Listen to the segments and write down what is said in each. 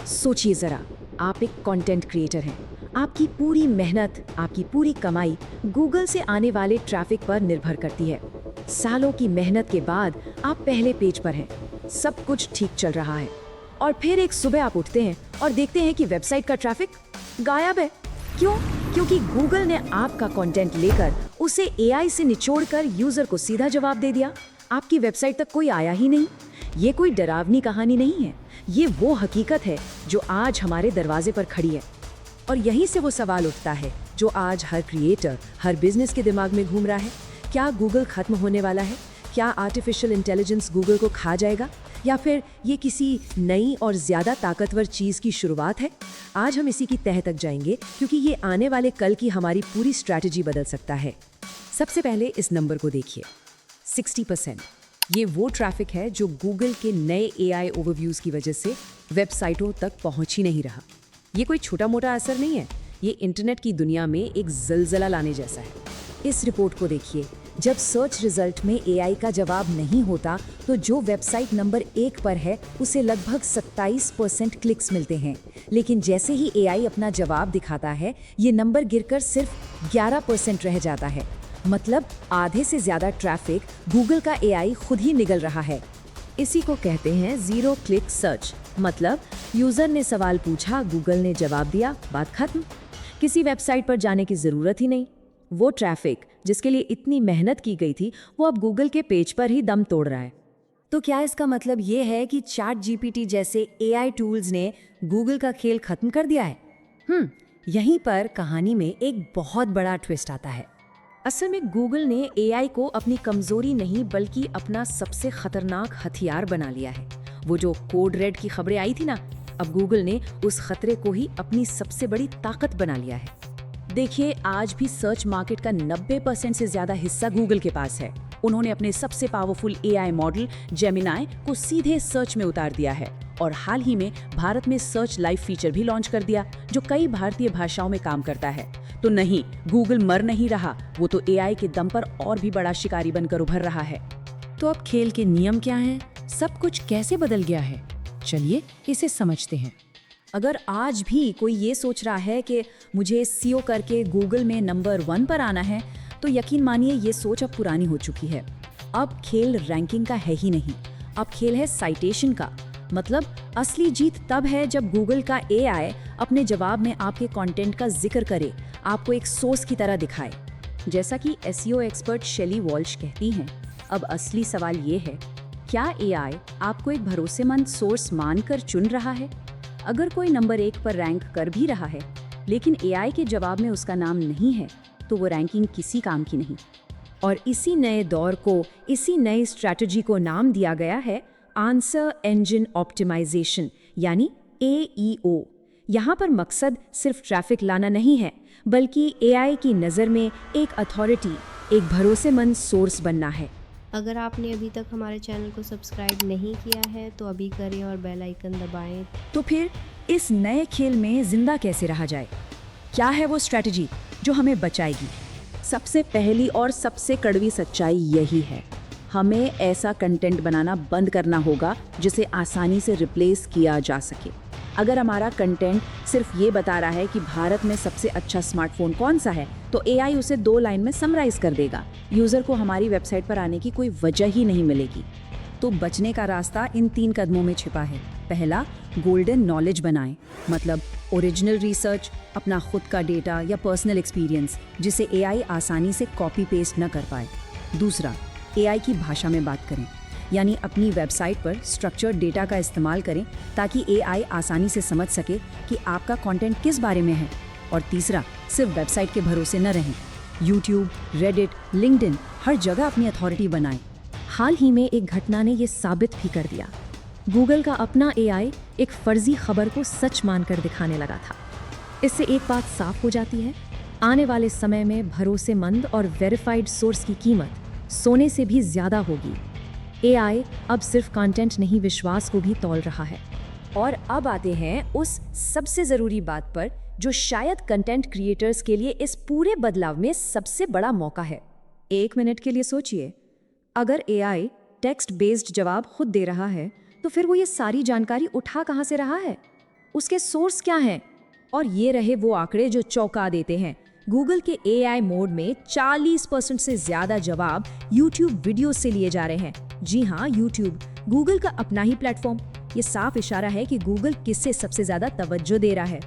सोचिए जरा, आप एक कंटेंट क्रिएटर हैं। आपकी पूरी मेहनत, आपकी पूरी कमाई गूगल से आने वाले ट्रैफिक पर निर्भर करती है। सालों की मेहनत के बाद आप पहले पेज पर हैं, सब कुछ ठीक चल रहा है, और फिर एक सुबह आप उठते हैं और देखते हैं कि वेबसाइट का ट्रैफिक गायब है। क्यों? क्योंकि गूगल ने आपका कंटेंट लेकर उसे एआई से निचोड़कर यूजर को सीधा जवाब दे दिया। आपकी वेबसाइट तक कोई आया ही नहीं। ये कोई डरावनी कहानी नहीं है, ये वो हकीकत है जो आज हमारे दरवाजे पर खड़ी है। और यहीं से वो सवाल उठता है जो आज हर क्रिएटर, हर बिजनेस के दिमाग में घूम रहा है। क्या गूगल खत्म होने वाला है? क्या आर्टिफिशियल इंटेलिजेंस गूगल को खा जाएगा, या फिर ये किसी नई और ज़्यादा ताकतवर चीज़ की शुरुआत है? आज हम इसी की तह तक जाएंगे, क्योंकि ये आने वाले कल की हमारी पूरी स्ट्रैटेजी बदल सकता है। सबसे पहले इस नंबर को देखिए, 60%। ये वो ट्रैफिक है जो गूगल के नए एआई ओवरव्यूज़ की वजह से वेबसाइटों तक पहुंच ही नहीं रहा। ये कोई छोटा मोटा असर नहीं है, ये इंटरनेट की दुनिया में एक ज़लज़ला लाने जैसा है। इस रिपोर्ट को देखिए, जब सर्च रिजल्ट में एआई का जवाब नहीं होता तो जो वेबसाइट नंबर 1 पर है उसे लगभग 27% क्लिक्स मिलते हैं, लेकिन जैसे ही एआई अपना जवाब दिखाता है ये नंबर गिरकर सिर्फ 11% रह जाता है। मतलब आधे से ज़्यादा ट्रैफिक गूगल का एआई खुद ही निगल रहा है। इसी को कहते हैं ज़ीरो क्लिक सर्च। मतलब यूज़र ने सवाल पूछा, गूगल ने जवाब दिया, बात खत्म। किसी वेबसाइट पर जाने की ज़रूरत ही नहीं। वो ट्रैफिक जिसके लिए इतनी मेहनत की गई थी वो अब गूगल के पेज पर ही दम तोड़ रहा है। तो क्या इसका मतलब ये है कि चैट जीपीटी जैसे एआई टूल्स ने गूगल का खेल खत्म कर दिया है? यहीं पर कहानी में एक बहुत बड़ा ट्विस्ट आता है। असल में गूगल ने एआई को अपनी कमजोरी नहीं बल्कि अपना सबसे खतरनाक हथियार बना लिया है। वो जो कोड रेड की खबरें आई थी ना, अब गूगल ने उस खतरे को ही अपनी सबसे बड़ी ताकत बना लिया है। देखिए, आज भी सर्च मार्केट का 90% से ज्यादा हिस्सा गूगल के पास है। उन्होंने अपने सबसे पावरफुल एआई मॉडल जेमिनाई को सीधे सर्च में उतार दिया है, और हाल ही में भारत में सर्च लाइव फीचर भी लॉन्च कर दिया जो कई भारतीय भाषाओं में काम करता है। तो नहीं, गूगल मर नहीं रहा, वो तो एआई के दम पर और भी बड़ा शिकारी बनकर उभर रहा है। तो अब खेल के नियम क्या हैं? सब कुछ कैसे बदल गया है? चलिए इसे समझते हैं। अगर आज भी कोई ये सोच रहा है कि मुझे सीओ करके गूगल में नंबर 1 पर आना है, तो यकीन मानिए ये सोच अब पुरानी हो चुकी है। अब खेल रैंकिंग का है ही नहीं, अब खेल है साइटेशन का। मतलब असली जीत तब है जब गूगल का एआई अपने जवाब में आपके कंटेंट का जिक्र करे, आपको एक सोर्स की तरह दिखाए। जैसा कि एसईओ एक्सपर्ट शेली वॉल्श कहती हैं, अब असली सवाल ये है, क्या एआई आपको एक भरोसेमंद सोर्स मानकर चुन रहा है? अगर कोई नंबर 1 पर रैंक कर भी रहा है, लेकिन एआई के जवाब में उसका नाम नहीं है, तो वो रैंकिंग किसी काम की नहीं। और इसी नए दौर को, इसी नई स्ट्रैटेजी को नाम दिया गया है आंसर इंजन ऑप्टिमाइजेशन, यानी AEO। यहाँ पर मकसद सिर्फ ट्रैफिक लाना नहीं है, बल्कि एआई की नज़र में एक अथॉरिटी, एक भरोसेमंद सोर्स बनना है। अगर आपने अभी तक हमारे चैनल को सब्सक्राइब नहीं किया है तो अभी करें और बेल आइकन दबाएं। तो फिर इस नए खेल में जिंदा कैसे रहा जाए? क्या है वो स्ट्रैटेजी जो हमें बचाएगी? सबसे पहली और सबसे कड़वी सच्चाई यही है, हमें ऐसा कंटेंट बनाना बंद करना होगा जिसे आसानी से रिप्लेस किया जा सके। अगर हमारा कंटेंट सिर्फ ये बता रहा है कि भारत में सबसे अच्छा स्मार्टफोन कौन सा है, तो एआई उसे 2 लाइन में समराइज कर देगा। यूज़र को हमारी वेबसाइट पर आने की कोई वजह ही नहीं मिलेगी। तो बचने का रास्ता इन 3 कदमों में छिपा है। पहला, गोल्डन नॉलेज बनाएं, मतलब ओरिजिनल रिसर्च, अपना खुद का डेटा या पर्सनल एक्सपीरियंस जिसे एआई आसानी से कॉपी पेस्ट न कर पाए। दूसरा, एआई की भाषा में बात करें, यानी अपनी वेबसाइट पर स्ट्रक्चर्ड डेटा का इस्तेमाल करें ताकि एआई आसानी से समझ सके कि आपका कंटेंट किस बारे में है। और तीसरा, सिर्फ वेबसाइट के भरोसे न रहें। यूट्यूब, रेडिट, लिंक्डइन, हर जगह अपनी अथॉरिटी बनाएं। हाल ही में एक घटना ने ये साबित भी कर दिया। गूगल का अपना एआई एक फर्जी खबर को सच मानकर दिखाने लगा था। इससे एक बात साफ हो जाती है, आने वाले समय में भरोसेमंद और वेरीफाइड सोर्स की कीमत सोने से भी ज़्यादा होगी। एआई अब सिर्फ कंटेंट नहीं, विश्वास को भी तौल रहा है। और अब आते हैं उस सबसे ज़रूरी बात पर जो शायद कंटेंट क्रिएटर्स के लिए इस पूरे बदलाव में सबसे बड़ा मौका है। 1 मिनट के लिए सोचिए, अगर एआई टेक्स्ट बेस्ड जवाब खुद दे रहा है, तो फिर वो ये सारी जानकारी उठा कहाँ से रहा है? उसके सोर्स क्या हैं? और ये रहे वो आंकड़े जो चौंका देते हैं। गूगल के एआई मोड में 40% से ज्यादा जवाब यूट्यूब वीडियो से लिए जा रहे हैं। जी हाँ, यूट्यूब, गूगल का अपना ही प्लेटफॉर्म। ये साफ इशारा है कि गूगल किससे सबसे ज्यादा तवज्जो दे रहा है।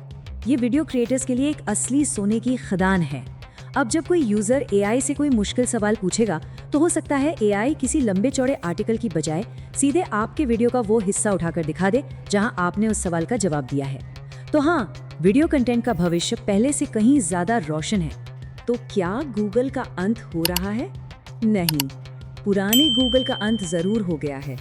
ये वीडियो क्रिएटर्स के लिए एक असली सोने की खदान है। अब जब कोई यूजर एआई से कोई मुश्किल सवाल पूछेगा, तो हो सकता है एआई किसी लंबे चौड़े आर्टिकल की बजाय सीधे आपके वीडियो का वो हिस्सा उठाकर दिखा दे जहां आपने उस सवाल का जवाब दिया है। तो हाँ, वीडियो कंटेंट का भविष्य पहले से कहीं ज्यादा रोशन है। तो क्या गूगल का अंत हो रहा है? नहीं, पुराने गूगल का अंत जरूर हो गया है।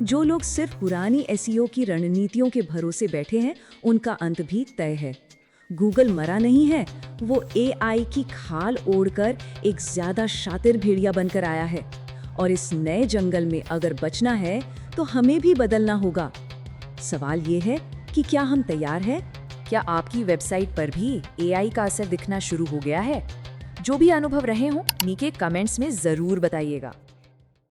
जो लोग सिर्फ पुरानी एसईओ की रणनीतियों के भरोसे बैठे हैं, उनका अंत भी तय है। गूगल मरा नहीं है, वो एआई की खाल ओढ़कर एक ज्यादा शातिर भेड़िया बनकर आया है। और इस नए जंगल में अगर बचना है, तो हमें भी बदलना होगा। सवाल ये है कि क्या हम तैयार हैं? क्या आपकी वेबसाइट पर भी एआई का असर दिखना शुरू हो गया है? जो भी अनुभव रहे हों, नीचे कमेंट्स में जरूर बताइएगा।